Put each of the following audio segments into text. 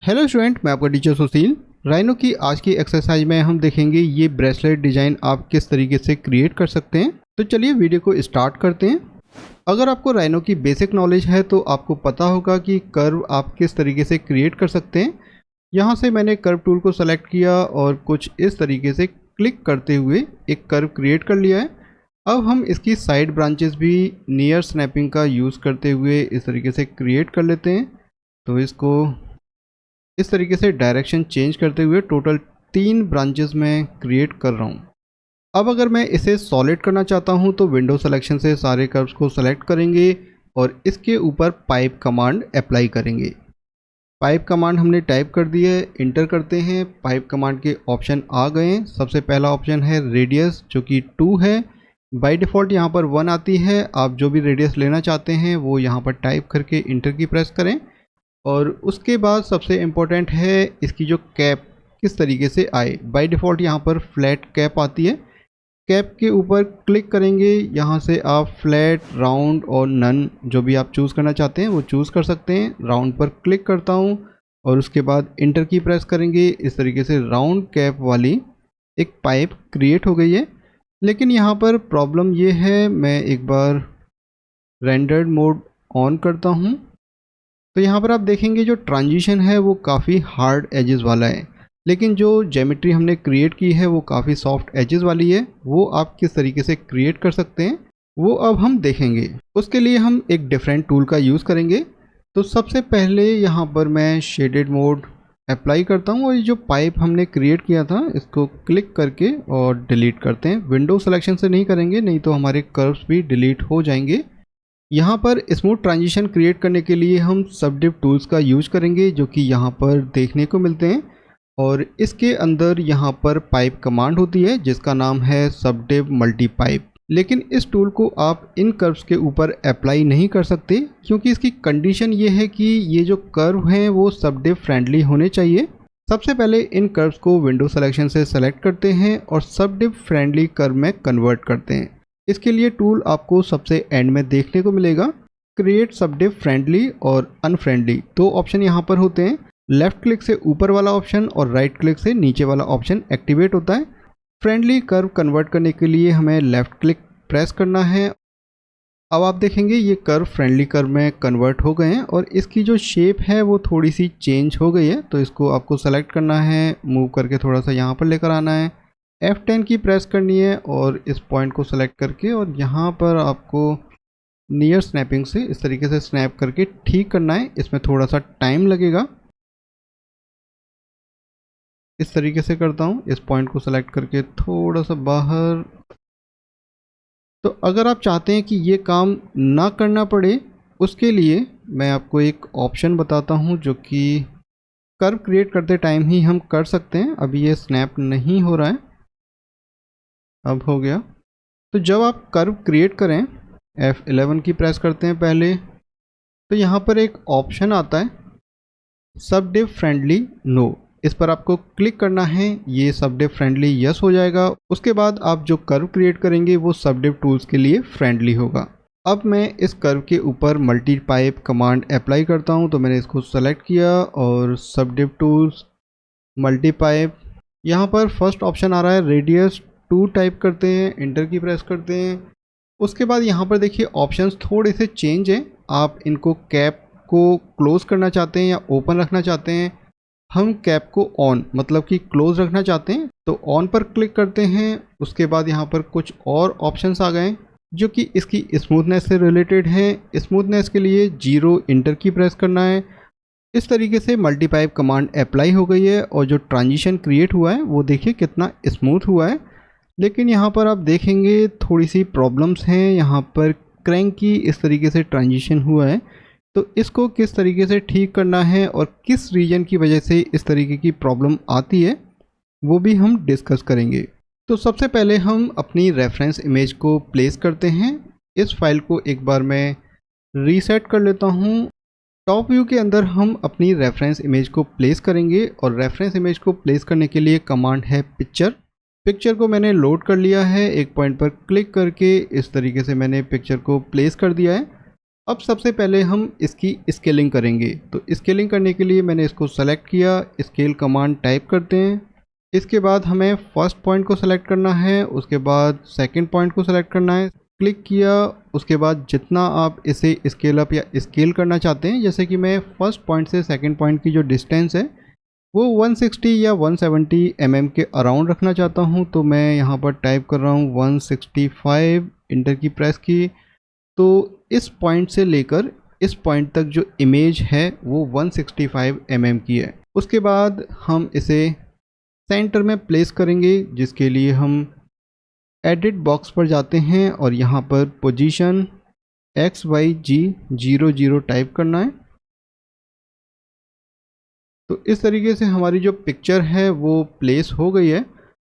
Hello student, मैं आपका teacher सुशील। Rhino की आज की एक्सरसाइज में हम देखेंगे ये ब्रेसलेट डिज़ाइन आप किस तरीके से क्रिएट कर सकते हैं। तो चलिए वीडियो को स्टार्ट करते हैं। अगर आपको राइनो की बेसिक नॉलेज है तो आपको पता होगा कि कर्व आप किस तरीके से क्रिएट कर सकते हैं। यहाँ से मैंने कर्व टूल को सेलेक्ट किया और कुछ इस तरीके से क्लिक करते हुए एक कर्व क्रिएट कर लिया है। अब हम इसकी साइड ब्रांचेस भी नियर स्नैपिंग का यूज़ करते हुए इस तरीके से क्रिएट कर लेते हैं। तो इसको इस तरीके से डायरेक्शन चेंज करते हुए टोटल 3 ब्रांचेस में क्रिएट कर रहा हूँ। अब अगर मैं इसे सॉलिड करना चाहता हूँ तो विंडो सिलेक्शन से सारे कर्व्स को सेलेक्ट करेंगे और इसके ऊपर पाइप कमांड अप्लाई करेंगे। पाइप कमांड हमने टाइप कर दी है, इंटर करते हैं। पाइप कमांड के ऑप्शन आ गए हैं। सबसे पहला ऑप्शन है रेडियस जो कि 2 है। बाय डिफ़ॉल्ट यहाँ पर 1 आती है। आप जो भी रेडियस लेना चाहते हैं वो यहाँ पर टाइप करके इंटर की प्रेस करें। और उसके बाद सबसे इम्पोर्टेंट है इसकी जो कैप किस तरीके से आए। बाय डिफ़ॉल्ट यहाँ पर फ्लैट कैप आती है। कैप के ऊपर क्लिक करेंगे। यहाँ से आप फ्लैट, राउंड और नन जो भी आप चूज़ करना चाहते हैं वो चूज़ कर सकते हैं। राउंड पर क्लिक करता हूँ और उसके बाद इंटर की प्रेस करेंगे। इस तरीके से राउंड कैप वाली एक पाइप क्रिएट हो गई है। लेकिन यहाँ पर प्रॉब्लम ये है, मैं एक बार रेंडर्ड मोड ऑन करता हूँ तो यहाँ पर आप देखेंगे जो ट्रांजिशन है वो काफ़ी हार्ड एजेस वाला है, लेकिन जो ज्योमेट्री हमने क्रिएट की है वो काफ़ी सॉफ्ट एजेस वाली है। वो आप किस तरीके से क्रिएट कर सकते हैं वो अब हम देखेंगे। उसके लिए हम एक डिफरेंट टूल का यूज़ करेंगे। तो सबसे पहले यहाँ पर मैं शेडेड मोड अप्लाई करता हूँ और ये जो पाइप हमने क्रिएट किया था इसको क्लिक करके और डिलीट करते हैं। विंडो सिलेक्शन से नहीं करेंगे, नहीं तो हमारे कर्व्स भी डिलीट हो जाएंगे। यहाँ पर स्मूथ ट्रांजिशन क्रिएट करने के लिए हम सबडिव टूल्स का यूज़ करेंगे जो कि यहाँ पर देखने को मिलते हैं। और इसके अंदर यहाँ पर पाइप कमांड होती है जिसका नाम है सबडिव मल्टी पाइप। लेकिन इस टूल को आप इन कर्व्स के ऊपर अप्लाई नहीं कर सकते क्योंकि इसकी कंडीशन ये है कि ये जो कर्व हैं वो सबडिव फ्रेंडली होने चाहिए। सबसे पहले इन कर्व्स को विंडो सिलेक्शन से सेलेक्ट करते हैं और सबडिव फ्रेंडली कर्व में कन्वर्ट करते हैं। इसके लिए टूल आपको सबसे एंड में देखने को मिलेगा। क्रिएट सबडिव फ्रेंडली और अनफ्रेंडली 2 ऑप्शन यहाँ पर होते हैं। लेफ्ट क्लिक से ऊपर वाला ऑप्शन और राइट क्लिक से नीचे वाला ऑप्शन एक्टिवेट होता है। फ्रेंडली कर्व कन्वर्ट करने के लिए हमें लेफ्ट क्लिक प्रेस करना है। अब आप देखेंगे ये कर्व फ्रेंडली कर्व में कन्वर्ट हो गए हैं और इसकी जो शेप है वो थोड़ी सी चेंज हो गई है। तो इसको आपको सेलेक्ट करना है, मूव करके थोड़ा सा यहाँ पर लेकर आना है, F10 की प्रेस करनी है और इस पॉइंट को सेलेक्ट करके और यहाँ पर आपको नियर स्नैपिंग से इस तरीके से स्नैप करके ठीक करना है। इसमें थोड़ा सा टाइम लगेगा। इस तरीके से करता हूँ, इस पॉइंट को सेलेक्ट करके थोड़ा सा बाहर। तो अगर आप चाहते हैं कि ये काम ना करना पड़े उसके लिए मैं आपको एक ऑप्शन बताता हूँ जो कि कर्व क्रिएट करते टाइम ही हम कर सकते हैं। अभी ये स्नैप नहीं हो रहा है, अब हो गया। तो जब आप कर्व क्रिएट करें F11 की प्रेस करते हैं पहले, तो यहाँ पर एक ऑप्शन आता है सबडिव फ्रेंडली नो। इस पर आपको क्लिक करना है। ये सबडिव फ्रेंडली यस हो जाएगा। उसके बाद आप जो कर्व क्रिएट करेंगे वो सबडिव टूल्स के लिए फ्रेंडली होगा। अब मैं इस कर्व के ऊपर मल्टी पाइप कमांड अप्लाई करता हूँ। तो मैंने इसको सेलेक्ट किया और सबडिव टूल्स मल्टी पाइप, यहाँ पर फर्स्ट ऑप्शन आ रहा है रेडियस 2 टाइप करते हैं, इंटर की प्रेस करते हैं। उसके बाद यहाँ पर देखिए ऑप्शंस थोड़े से चेंज हैं। आप इनको कैप को क्लोज करना चाहते हैं या ओपन रखना चाहते हैं। हम कैप को ऑन मतलब कि क्लोज रखना चाहते हैं तो ऑन पर क्लिक करते हैं। उसके बाद यहाँ पर कुछ और ऑप्शंस आ गए जो कि इसकी स्मूथनेस से रिलेटेड हैं। स्मूथनेस के लिए 0 इंटर की प्रेस करना है। इस तरीके से मल्टीपाइप कमांड अप्लाई हो गई है और जो ट्रांजिशन क्रिएट हुआ है वो देखिए कितना स्मूथ हुआ है। लेकिन यहाँ पर आप देखेंगे थोड़ी सी प्रॉब्लम्स हैं। यहाँ पर क्रैंक की इस तरीके से ट्रांजिशन हुआ है, तो इसको किस तरीके से ठीक करना है और किस रीजन की वजह से इस तरीके की प्रॉब्लम आती है वो भी हम डिस्कस करेंगे। तो सबसे पहले हम अपनी रेफरेंस इमेज को प्लेस करते हैं। इस फाइल को एक बार मैं रीसेट कर लेता हूँ। टॉप व्यू के अंदर हम अपनी रेफरेंस इमेज को प्लेस करेंगे और रेफरेंस इमेज को प्लेस करने के लिए कमांड है पिक्चर। पिक्चर को मैंने लोड कर लिया है। एक पॉइंट पर क्लिक करके इस तरीके से मैंने पिक्चर को प्लेस कर दिया है। अब सबसे पहले हम इसकी स्केलिंग करेंगे। तो स्केलिंग करने के लिए मैंने इसको सेलेक्ट किया, स्केल कमांड टाइप करते हैं। इसके बाद हमें फर्स्ट पॉइंट को सेलेक्ट करना है, उसके बाद सेकंड पॉइंट को सेलेक्ट करना है, क्लिक किया। उसके बाद जितना आप इसे स्केल अप या स्केल करना चाहते हैं, जैसे कि मैं फर्स्ट पॉइंट से सेकंड पॉइंट की जो डिस्टेंस है वो 160 या 170 mm के अराउंड रखना चाहता हूं, तो मैं यहां पर टाइप कर रहा हूं 165, इंटर की प्रेस की। तो इस पॉइंट से लेकर इस पॉइंट तक जो इमेज है वो 165 mm की है। उसके बाद हम इसे सेंटर में प्लेस करेंगे, जिसके लिए हम एडिट बॉक्स पर जाते हैं और यहाँ पर पोजीशन XYG 00 टाइप करना है। तो इस तरीके से हमारी जो पिक्चर है वो प्लेस हो गई है।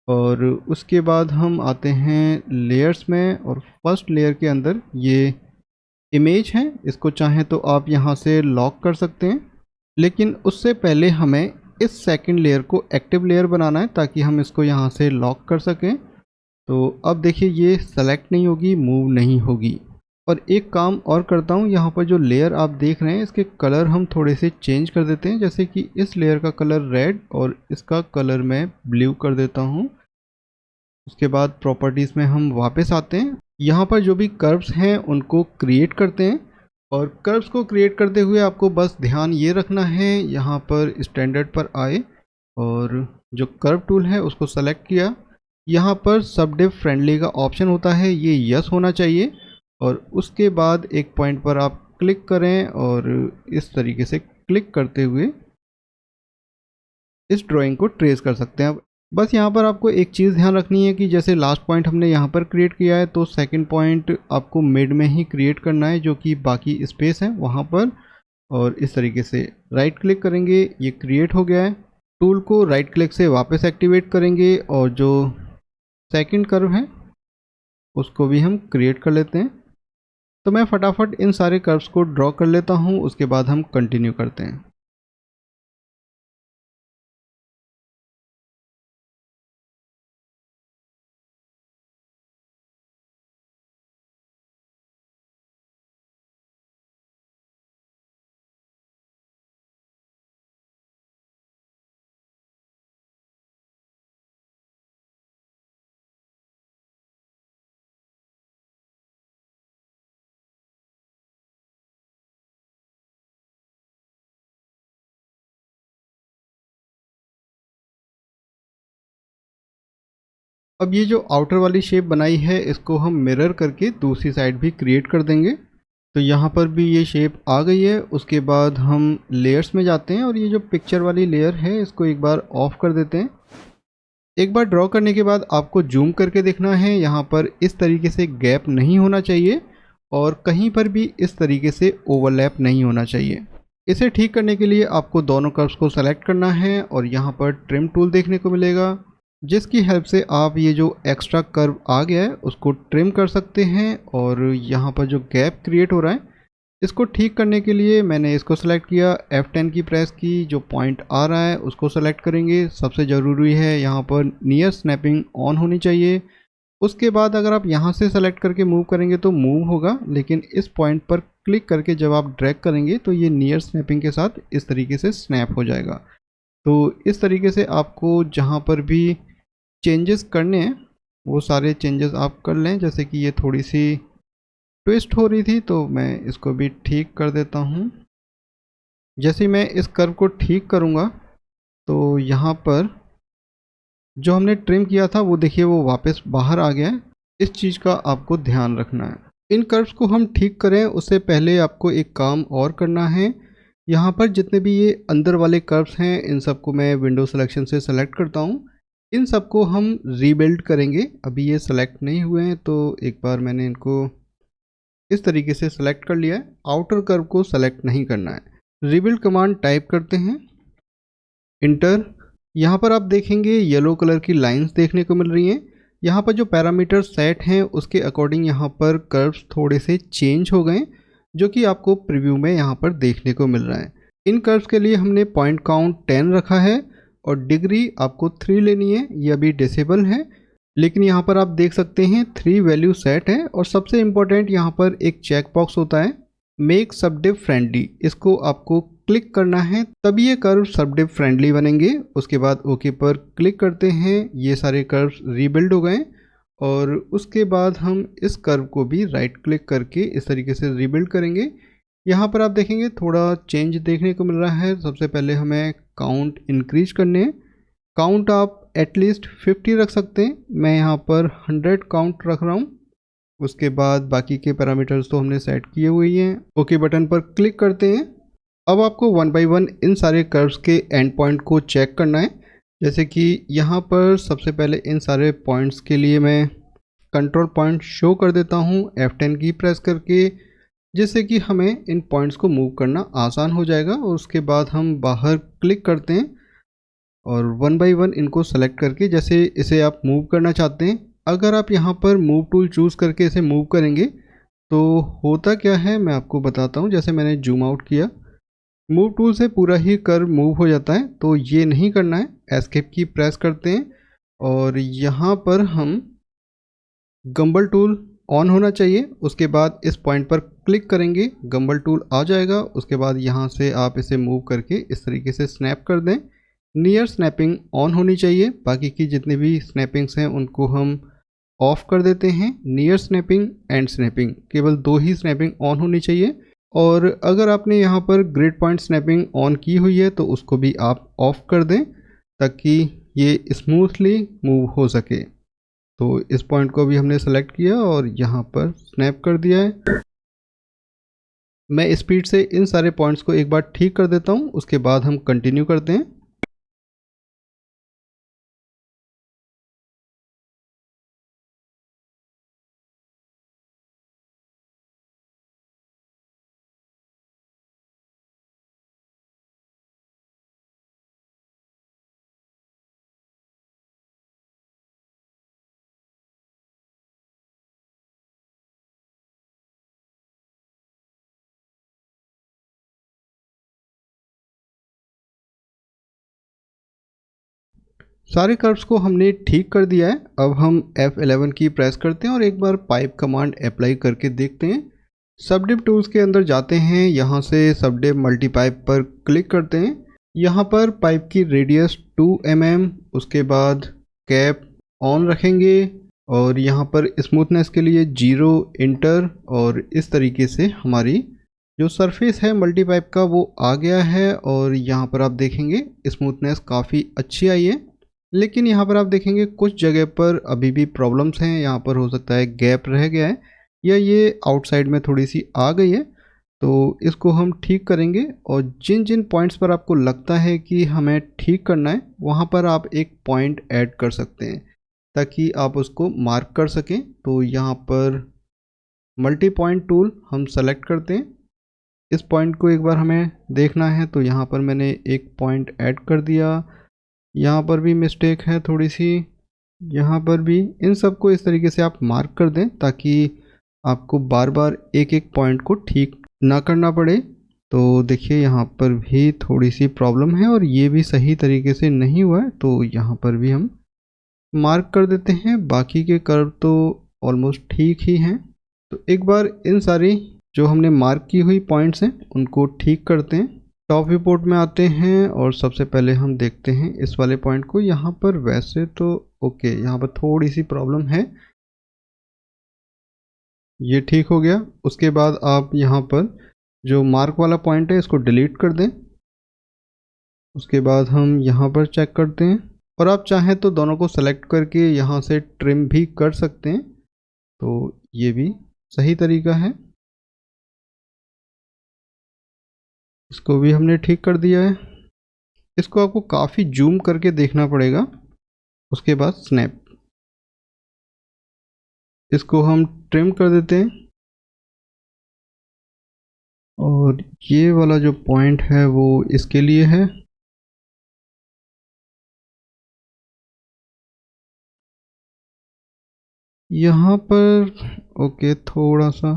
और उसके बाद हम आते हैं लेयर्स में, और फर्स्ट लेयर के अंदर ये इमेज है, इसको चाहें तो आप यहाँ से लॉक कर सकते हैं, लेकिन उससे पहले हमें इस सेकंड लेयर को एक्टिव लेयर बनाना है ताकि हम इसको यहाँ से लॉक कर सकें। तो अब देखिए ये सेलेक्ट नहीं होगी, मूव नहीं होगी। और एक काम और करता हूँ, यहाँ पर जो लेयर आप देख रहे हैं इसके कलर हम थोड़े से चेंज कर देते हैं। जैसे कि इस लेयर का कलर रेड और इसका कलर मैं ब्लू कर देता हूँ। उसके बाद प्रॉपर्टीज़ में हम वापस आते हैं, यहाँ पर जो भी कर्व्स हैं उनको क्रिएट करते हैं। और कर्व्स को क्रिएट करते हुए आपको बस ध्यान ये रखना है, यहाँ पर स्टैंडर्ड पर आए और जो कर्व टूल है उसको सेलेक्ट किया। यहाँ पर सबडिव फ्रेंडली का ऑप्शन होता है, ये यस होना चाहिए। और उसके बाद एक पॉइंट पर आप क्लिक करें और इस तरीके से क्लिक करते हुए इस ड्राइंग को ट्रेस कर सकते हैं। बस यहाँ पर आपको एक चीज़ ध्यान रखनी है कि जैसे लास्ट पॉइंट हमने यहाँ पर क्रिएट किया है, तो सेकंड पॉइंट आपको मिड में ही क्रिएट करना है, जो कि बाकी स्पेस है वहाँ पर। और इस तरीके से राइट क्लिक करेंगे, ये क्रिएट हो गया है। टूल को राइट क्लिक से वापस एक्टिवेट करेंगे और जो सेकंड कर्व है उसको भी हम क्रिएट कर लेते हैं। तो मैं फटाफट इन सारे कर्व्स को ड्रॉ कर लेता हूँ, उसके बाद हम कंटिन्यू करते हैं। अब ये जो आउटर वाली शेप बनाई है इसको हम मिरर करके दूसरी साइड भी क्रिएट कर देंगे। तो यहाँ पर भी ये शेप आ गई है। उसके बाद हम लेयर्स में जाते हैं और ये जो पिक्चर वाली लेयर है इसको एक बार ऑफ कर देते हैं। एक बार ड्रॉ करने के बाद आपको जूम करके देखना है, यहाँ पर इस तरीके से गैप नहीं होना चाहिए और कहीं पर भी इस तरीके से ओवरलैप नहीं होना चाहिए। इसे ठीक करने के लिए आपको दोनों कर्व्स को सेलेक्ट करना है और यहाँ पर ट्रिम टूल देखने को मिलेगा, जिसकी हेल्प से आप ये जो एक्स्ट्रा कर्व आ गया है उसको ट्रिम कर सकते हैं। और यहाँ पर जो गैप क्रिएट हो रहा है इसको ठीक करने के लिए मैंने इसको सेलेक्ट किया, F10 की प्रेस की, जो पॉइंट आ रहा है उसको सेलेक्ट करेंगे। सबसे ज़रूरी है यहाँ पर नियर स्नैपिंग ऑन होनी चाहिए। उसके बाद अगर आप यहाँ से सेलेक्ट करके मूव करेंगे तो मूव होगा, लेकिन इस पॉइंट पर क्लिक करके जब आप ड्रैग करेंगे तो ये नियर स्नैपिंग के साथ इस तरीके से स्नैप हो जाएगा। तो इस तरीके से आपको जहाँ पर भी चेंजेस करने हैं वो सारे चेंजेस आप कर लें। जैसे कि ये थोड़ी सी ट्विस्ट हो रही थी तो मैं इसको भी ठीक कर देता हूँ। जैसे मैं इस कर्व को ठीक करूँगा तो यहाँ पर जो हमने ट्रिम किया था वो देखिए वो वापस बाहर आ गया है। इस चीज़ का आपको ध्यान रखना है। इन कर्व्स को हम ठीक करें उससे पहले आपको एक काम और करना है। यहाँ पर जितने भी ये अंदर वाले कर्व्स हैं इन सबको मैं विंडो सिलेक्शन से सेलेक्ट करता हूँ। इन सबको हम रीबिल्ड करेंगे। अभी ये सेलेक्ट नहीं हुए हैं तो एक बार मैंने इनको इस तरीके से सेलेक्ट कर लिया है। आउटर कर्व को सेलेक्ट नहीं करना है। रीबिल्ड कमांड टाइप करते हैं, इंटर। यहाँ पर आप देखेंगे येलो कलर की लाइंस देखने को मिल रही हैं। यहाँ पर जो पैरामीटर सेट हैं उसके अकॉर्डिंग यहाँ पर कर्व्स थोड़े से चेंज हो गए, जो कि आपको प्रीव्यू में यहाँ पर देखने को मिल रहा है। इन कर्व्स के लिए हमने पॉइंट काउंट 10 रखा है और डिग्री आपको 3 लेनी है। ये अभी डिसेबल है, लेकिन यहाँ पर आप देख सकते हैं 3 वैल्यू सेट है। और सबसे इम्पोर्टेंट यहाँ पर एक चेक बॉक्स होता है मेक सबडिव फ्रेंडली, इसको आपको क्लिक करना है, तभी ये कर्व सबडिव फ्रेंडली बनेंगे। उसके बाद ओके पर क्लिक करते हैं, ये सारे कर्व्स रीबिल्ड हो गए। और उसके बाद हम इस कर्व को भी राइट क्लिक करके इस तरीके से रीबिल्ड करेंगे। यहाँ पर आप देखेंगे थोड़ा चेंज देखने को मिल रहा है। सबसे पहले हमें काउंट इंक्रीज करने हैं। काउंट आप एटलीस्ट 50 रख सकते हैं, मैं यहाँ पर 100 काउंट रख रहा हूँ। उसके बाद बाकी के पैरामीटर्स तो हमने सेट किए हुए ही हैं। ओके बटन पर क्लिक करते हैं। अब आपको 1 बाय 1 इन सारे कर्व्स के एंड पॉइंट को चेक करना है। जैसे कि यहाँ पर सबसे पहले इन सारे पॉइंट्स के लिए मैं कंट्रोल पॉइंट शो कर देता हूँ F10 की प्रेस करके, जिससे कि हमें इन पॉइंट्स को मूव करना आसान हो जाएगा। और उसके बाद हम बाहर क्लिक करते हैं और 1 बाय 1 इनको सेलेक्ट करके जैसे इसे आप मूव करना चाहते हैं, अगर आप यहाँ पर मूव टूल चूज़ करके इसे मूव करेंगे तो होता क्या है मैं आपको बताता हूँ। जैसे मैंने जूम आउट किया, मूव टूल से पूरा ही कर्व मूव हो जाता है, तो ये नहीं करना है। एस्केप की प्रेस करते हैं और यहाँ पर हम गम्बल टूल ऑन होना चाहिए। उसके बाद इस पॉइंट पर क्लिक करेंगे, गम्बल टूल आ जाएगा। उसके बाद यहाँ से आप इसे मूव करके इस तरीके से स्नैप कर दें। नियर स्नैपिंग ऑन होनी चाहिए, बाकी की जितनी भी स्नैपिंग्स हैं उनको हम ऑफ कर देते हैं। नियर स्नैपिंग एंड स्नैपिंग, केवल 2 ही स्नैपिंग ऑन होनी चाहिए। और अगर आपने यहाँ पर ग्रिड पॉइंट स्नैपिंग ऑन की हुई है तो उसको भी आप ऑफ कर दें, ताकि ये स्मूथली मूव हो सके। तो इस पॉइंट को भी हमने सेलेक्ट किया और यहाँ पर स्नैप कर दिया है। मैं स्पीड से इन सारे पॉइंट्स को एक बार ठीक कर देता हूँ, उसके बाद हम कंटिन्यू करते हैं। सारे कर्व्स को हमने ठीक कर दिया है। अब हम F11 की प्रेस करते हैं और एक बार पाइप कमांड अप्लाई करके देखते हैं। सबडिव टूल्स के अंदर जाते हैं, यहाँ से सबडिव मल्टीपाइप पर क्लिक करते हैं। यहाँ पर पाइप की रेडियस 2 mm, उसके बाद कैप ऑन रखेंगे और यहाँ पर स्मूथनेस के लिए 0 इंटर। और इस तरीके से हमारी जो सरफेस है मल्टीपाइप का वो आ गया है। और यहाँ पर आप देखेंगे स्मूथनेस काफ़ी अच्छी आई है, लेकिन यहाँ पर आप देखेंगे कुछ जगह पर अभी भी प्रॉब्लम्स हैं। यहाँ पर हो सकता है गैप रह गया है या ये आउटसाइड में थोड़ी सी आ गई है, तो इसको हम ठीक करेंगे। और जिन जिन पॉइंट्स पर आपको लगता है कि हमें ठीक करना है, वहाँ पर आप एक पॉइंट ऐड कर सकते हैं ताकि आप उसको मार्क कर सकें। तो यहाँ पर मल्टी पॉइंट टूल हम सेलेक्ट करते हैं। इस पॉइंट को एक बार हमें देखना है, तो यहाँ पर मैंने एक पॉइंट ऐड कर दिया। यहाँ पर भी मिस्टेक है थोड़ी सी, यहाँ पर भी। इन सब को इस तरीके से आप मार्क कर दें ताकि आपको बार बार एक एक पॉइंट को ठीक ना करना पड़े। तो देखिए यहाँ पर भी थोड़ी सी प्रॉब्लम है और ये भी सही तरीके से नहीं हुआ है, तो यहाँ पर भी हम मार्क कर देते हैं। बाकी के कर्व तो ऑलमोस्ट ठीक ही हैं। तो एक बार इन सारी जो हमने मार्क की हुई पॉइंट्स हैं उनको ठीक करते हैं। टॉप रिपोर्ट में आते हैं और सबसे पहले हम देखते हैं इस वाले पॉइंट को। यहाँ पर वैसे तो ओके, यहाँ पर थोड़ी सी प्रॉब्लम है, ये ठीक हो गया। उसके बाद आप यहाँ पर जो मार्क वाला पॉइंट है इसको डिलीट कर दें। उसके बाद हम यहाँ पर चेक करते हैं और आप चाहें तो दोनों को सेलेक्ट करके यहाँ से ट्रिम भी कर सकते हैं, तो ये भी सही तरीका है। इसको भी हमने ठीक कर दिया है। इसको आपको काफ़ी जूम करके देखना पड़ेगा। उसके बाद स्नैप, इसको हम ट्रिम कर देते हैं। और ये वाला जो पॉइंट है वो इसके लिए है। यहाँ पर ओके थोड़ा सा,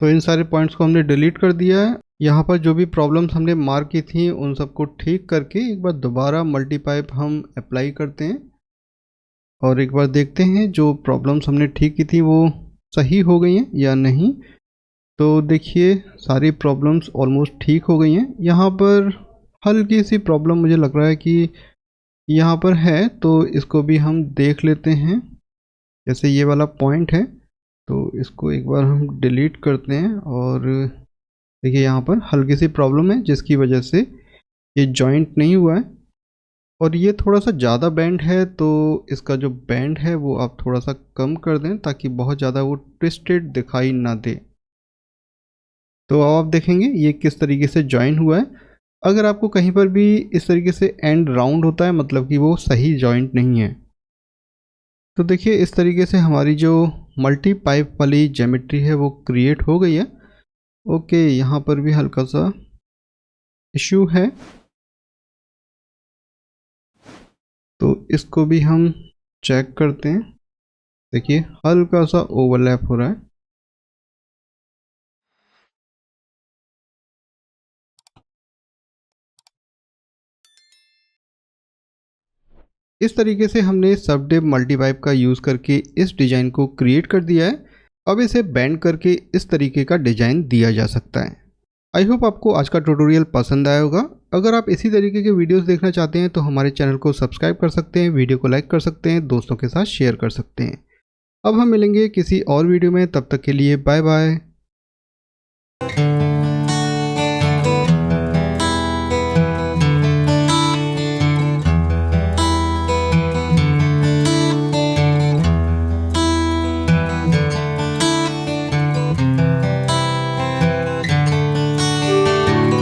तो इन सारे पॉइंट्स को हमने डिलीट कर दिया है। यहाँ पर जो भी प्रॉब्लम्स हमने मार्क की थी उन सबको ठीक करके एक बार दोबारा मल्टीपाइप हम अप्लाई करते हैं और एक बार देखते हैं जो प्रॉब्लम्स हमने ठीक की थी वो सही हो गई हैं या नहीं। तो देखिए सारी प्रॉब्लम्स ऑलमोस्ट ठीक हो गई हैं। यहाँ पर हल्की सी प्रॉब्लम मुझे लग रहा है कि यहाँ पर है, तो इसको भी हम देख लेते हैं। जैसे ये वाला पॉइंट है तो इसको एक बार हम डिलीट करते हैं और देखिए यहाँ पर हल्की सी प्रॉब्लम है जिसकी वजह से ये जॉइंट नहीं हुआ है और ये थोड़ा सा ज़्यादा बैंड है, तो इसका जो बैंड है वो आप थोड़ा सा कम कर दें ताकि बहुत ज़्यादा वो ट्विस्टेड दिखाई ना दे। तो अब आप देखेंगे ये किस तरीके से जॉइन हुआ है। अगर आपको कहीं पर भी इस तरीके से एंड राउंड होता है मतलब कि वो सही जॉइंट नहीं है। तो देखिए इस तरीके से हमारी जो मल्टी पाइप वाली ज्योमेट्री है वो क्रिएट हो गई है। ओके, यहाँ पर भी हल्का सा इश्यू है तो इसको भी हम चेक करते हैं। देखिए हल्का सा ओवरलैप हो रहा है। इस तरीके से हमने सब डिप मल्टीपाइप का यूज़ करके इस डिज़ाइन को क्रिएट कर दिया है। अब इसे बेंड करके इस तरीके का डिज़ाइन दिया जा सकता है। आई होप आपको आज का ट्यूटोरियल पसंद आया होगा। अगर आप इसी तरीके के वीडियोस देखना चाहते हैं तो हमारे चैनल को सब्सक्राइब कर सकते हैं, वीडियो को लाइक कर सकते हैं, दोस्तों के साथ शेयर कर सकते हैं। अब हम मिलेंगे किसी और वीडियो में, तब तक के लिए बाय बाय।